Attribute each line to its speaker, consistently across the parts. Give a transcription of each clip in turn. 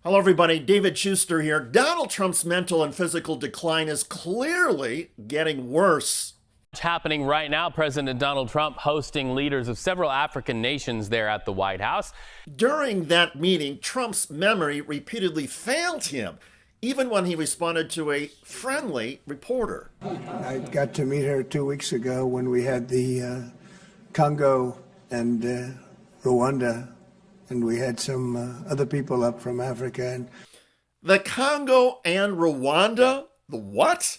Speaker 1: Hello, everybody. David Shuster here. Donald Trump's mental and physical decline is clearly getting worse.
Speaker 2: It's happening right now. President Donald Trump hosting leaders of several African nations there at the White House.
Speaker 1: During that meeting, Trump's memory repeatedly failed him, even when he responded to a friendly reporter.
Speaker 3: I got to meet her 2 weeks ago when we had the Congo and Rwanda, and we had some other people up from Africa. And
Speaker 1: the Congo and Rwanda? The what?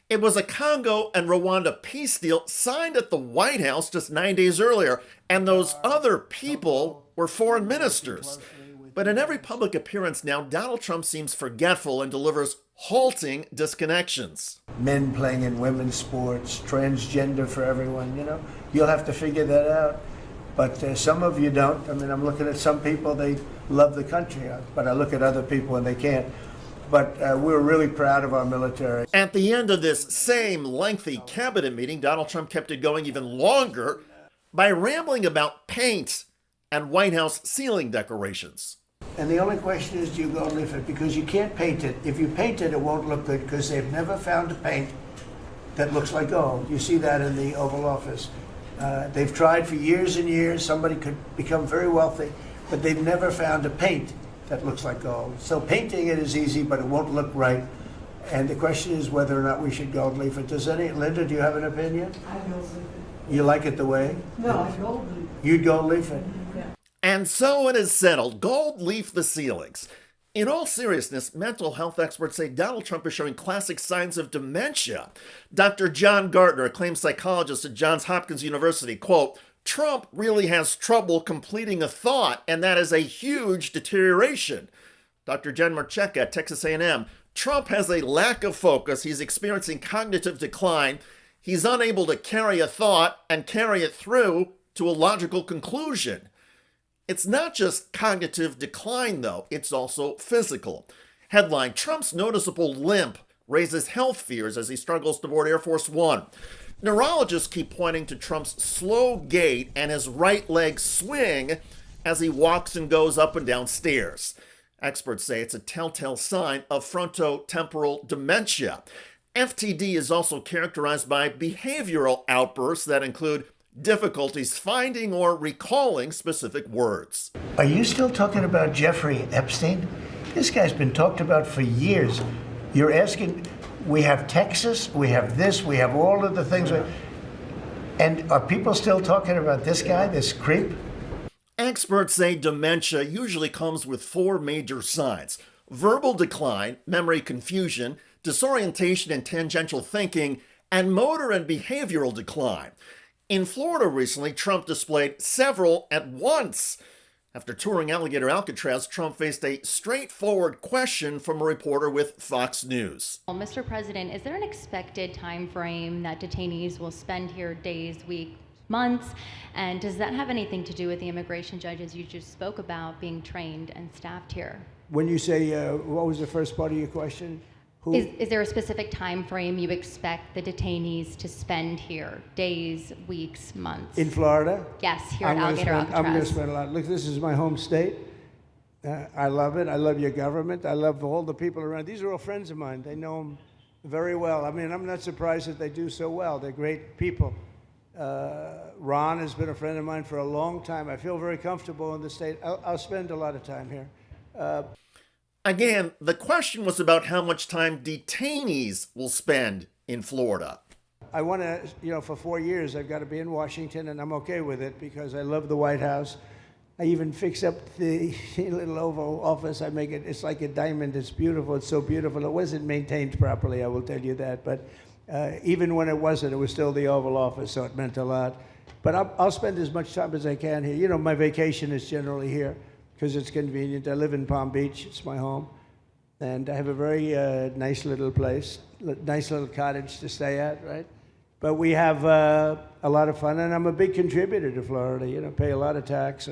Speaker 1: It was a Congo and Rwanda peace deal signed at the White House just 9 days earlier, and those other people were foreign ministers. But in every public appearance now, Donald Trump seems forgetful and delivers halting disconnections.
Speaker 3: men playing in women's sports, transgender for everyone, you'll have to figure that out. But some of you don't. I mean, I'm looking at some people, they love the country, but I look at other people and they can't. But we're really proud of our military.
Speaker 1: At the end of this same lengthy cabinet meeting, Donald Trump kept it going even longer by rambling about paint and White House ceiling decorations.
Speaker 3: And the only question is, do you go live it? Because you can't paint it. If you paint it, it won't look good because they've never found a paint that looks like gold. You see that in the Oval Office. They've tried for years and years. Somebody could become very wealthy, but they've never found a paint that looks like gold. So painting it is easy, but it won't look right. And the question is whether or not we should gold leaf it. Linda, do you have an opinion?
Speaker 4: I gold leaf it.
Speaker 3: You like it the way?
Speaker 4: No, I gold leaf it.
Speaker 3: You'd gold leaf it?
Speaker 4: Yeah.
Speaker 1: And so it is settled. Gold leaf the ceilings. In all seriousness, mental health experts say Donald Trump is showing classic signs of dementia. Dr. John Gardner, acclaimed psychologist at Johns Hopkins University, quote, "Trump really has trouble completing a thought, and that is a huge deterioration." Dr. Jen Marcheka at Texas A&M, "Trump has a lack of focus. He's experiencing cognitive decline. He's unable to carry a thought and carry it through to a logical conclusion." It's not just cognitive decline, though. It's also physical. Headline, Trump's noticeable limp raises health fears as he struggles to board Air Force One. Neurologists keep pointing to Trump's slow gait and his right leg swing as he walks and goes up and down stairs. Experts say it's a telltale sign of frontotemporal dementia. FTD is also characterized by behavioral outbursts that include difficulties finding or recalling specific words.
Speaker 3: Are you still talking about Jeffrey Epstein? This guy's been talked about for years. You're asking, we have Texas, we have this, we have all of the things. And are people still talking about this guy, this creep?
Speaker 1: Experts say dementia usually comes with four major signs: verbal decline, memory confusion, disorientation and tangential thinking, and motor and behavioral decline. In Florida recently, Trump displayed several at once. After touring Alligator Alcatraz, Trump faced a straightforward question from a reporter with Fox News.
Speaker 5: Well, Mr. President, is there an expected time frame that detainees will spend here, days, weeks, months? And does that have anything to do with the immigration judges you just spoke about being trained and staffed here?
Speaker 3: When you say, what was the first part of your question?
Speaker 5: Is there a specific time frame you expect the detainees to spend here? Days, weeks, months?
Speaker 3: In Florida?
Speaker 5: Yes, here at Alligator Alcatraz.
Speaker 3: I'm going to spend a lot. Look, this is my home state. I love it. I love your government. I love all the people around. These are all friends of mine. They know them very well. I mean, I'm not surprised that they do so well. They're great people. Ron has been a friend of mine for a long time. I feel very comfortable in the state. I'll spend a lot of time here.
Speaker 1: Again, the question was about how much time detainees will spend in Florida.
Speaker 3: I want to, for 4 years, I've got to be in Washington, and I'm okay with it because I love the White House. I even fix up the little Oval Office. I make it, it's like a diamond. It's beautiful. It's so beautiful. It wasn't maintained properly, I will tell you that. But even when it wasn't, it was still the Oval Office, so it meant a lot. But I'll spend as much time as I can here. My vacation is generally here, because it's convenient. I live in Palm Beach. It's my home. And I have a very nice little place, nice little cottage to stay at, right? But we have a lot of fun, and I'm a big contributor to Florida, pay a lot of tax.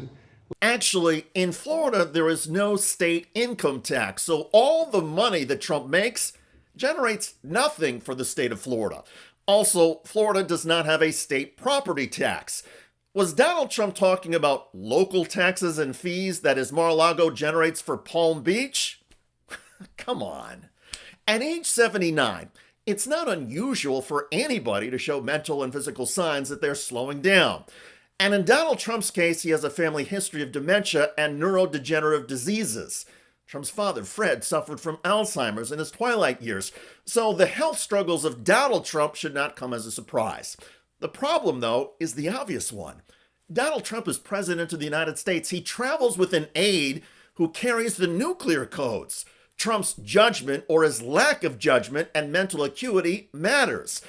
Speaker 1: Actually, in Florida, there is no state income tax, so all the money that Trump makes generates nothing for the state of Florida. Also, Florida does not have a state property tax. Was Donald Trump talking about local taxes and fees that his Mar-a-Lago generates for Palm Beach? Come on. At age 79, it's not unusual for anybody to show mental and physical signs that they're slowing down. And in Donald Trump's case, he has a family history of dementia and neurodegenerative diseases. Trump's father, Fred, suffered from Alzheimer's in his twilight years, so the health struggles of Donald Trump should not come as a surprise. The problem, though, is the obvious one. Donald Trump is president of the United States. He travels with an aide who carries the nuclear codes. Trump's judgment, or his lack of judgment, and mental acuity matters.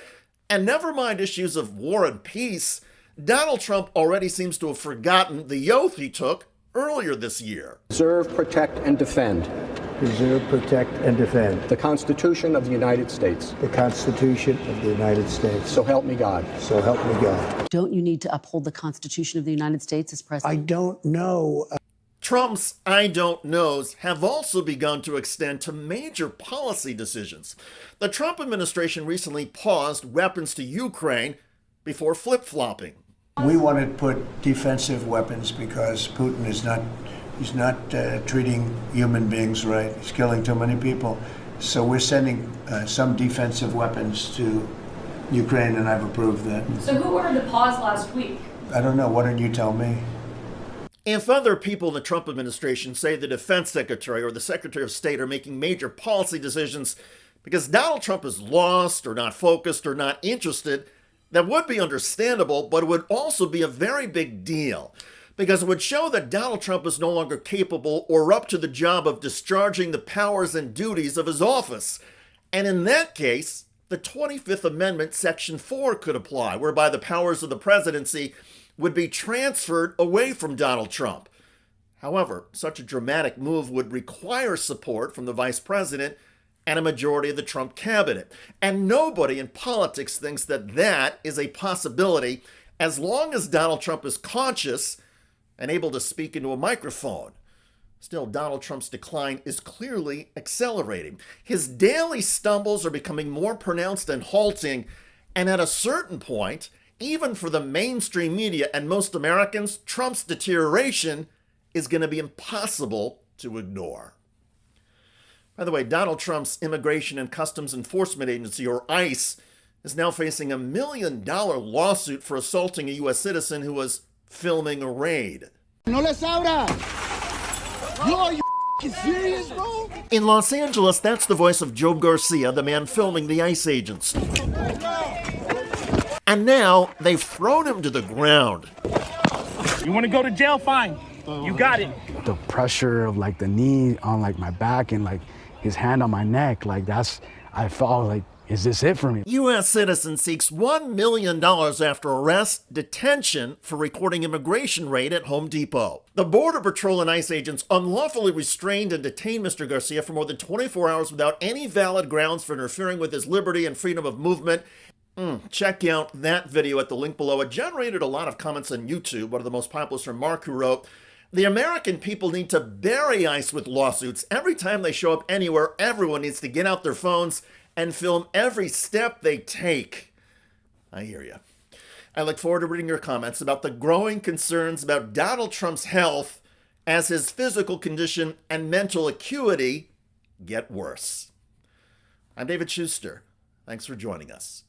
Speaker 1: And never mind issues of war and peace, Donald Trump already seems to have forgotten the oath he took earlier this year.
Speaker 6: Preserve, protect, and defend
Speaker 3: Preserve, protect, and defend
Speaker 6: the Constitution of the United States.
Speaker 3: the Constitution of the United States.
Speaker 6: So help me God.
Speaker 3: So help me God.
Speaker 7: Don't you need to uphold the Constitution of the United States as
Speaker 3: I
Speaker 7: president?
Speaker 3: don't know.
Speaker 1: Trump's I don't knows have also begun to extend to major policy decisions. The Trump administration recently paused weapons to Ukraine before flip-flopping.
Speaker 3: We want to put defensive weapons because Putin is not treating human beings right. He's killing too many people. So we're sending some defensive weapons to Ukraine, and I've approved that.
Speaker 8: So who ordered the pause last week?
Speaker 3: I don't know. Why don't you tell me?
Speaker 1: If other people in the Trump administration say the defense secretary or the secretary of state are making major policy decisions because Donald Trump is lost or not focused or not interested, that would be understandable, but it would also be a very big deal because it would show that Donald Trump is no longer capable or up to the job of discharging the powers and duties of his office. And in that case, the 25th Amendment, Section 4 could apply, whereby the powers of the presidency would be transferred away from Donald Trump. However, such a dramatic move would require support from the vice president and a majority of the Trump cabinet. And nobody in politics thinks that that is a possibility as long as Donald Trump is conscious and able to speak into a microphone. Still, Donald Trump's decline is clearly accelerating. His daily stumbles are becoming more pronounced and halting, and at a certain point, even for the mainstream media and most Americans, Trump's deterioration is going to be impossible to ignore. By the way, Donald Trump's Immigration and Customs Enforcement Agency, or ICE, is now facing $1 million lawsuit for assaulting a U.S. citizen who was filming a raid.
Speaker 9: No les abra. Yo, are you serious, bro?
Speaker 1: In Los Angeles, that's the voice of Joe Garcia, the man filming the ICE agents. And now they've thrown him to the ground.
Speaker 10: You want to go to jail? Fine. You got it.
Speaker 11: The pressure of like the knee on like my back and like his hand on my neck, like I felt like, is this it for me?
Speaker 1: U.S. citizen seeks $1 million after arrest, detention for recording immigration raid at Home Depot. The Border Patrol and ICE agents unlawfully restrained and detained Mr. Garcia for more than 24 hours without any valid grounds for interfering with his liberty and freedom of movement. Check out that video at the link below. It generated a lot of comments on YouTube. One of the most popular from Mark, who wrote, "The American people need to bury ICE with lawsuits. Every time they show up anywhere, everyone needs to get out their phones and film every step they take." I hear you. I look forward to reading your comments about the growing concerns about Donald Trump's health as his physical condition and mental acuity get worse. I'm David Shuster. Thanks for joining us.